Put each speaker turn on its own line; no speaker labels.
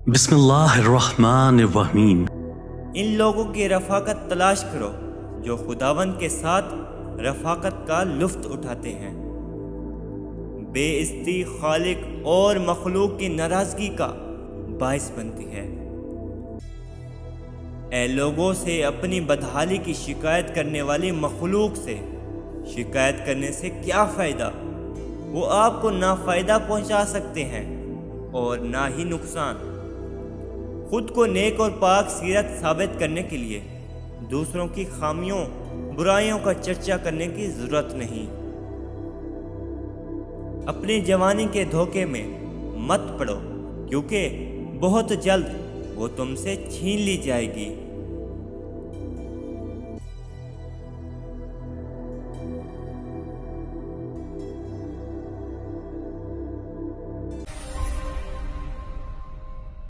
بسم اللہ الرحمن الرحیم۔
ان لوگوں کی رفاقت تلاش کرو جو خداوند کے ساتھ رفاقت کا لطف اٹھاتے ہیں۔ بے عزتی خالق اور مخلوق کی ناراضگی کا باعث بنتی ہے۔ اے لوگوں سے اپنی بدحالی کی شکایت کرنے والی مخلوق سے شکایت کرنے سے کیا فائدہ؟ وہ آپ کو نہ فائدہ پہنچا سکتے ہیں اور نہ ہی نقصان۔ خود کو نیک اور پاک سیرت ثابت کرنے کے لیے دوسروں کی خامیوں برائیوں کا چرچا کرنے کی ضرورت نہیں۔ اپنی جوانی کے دھوکے میں مت پڑو کیونکہ بہت جلد وہ تم سے چھین لی جائے گی۔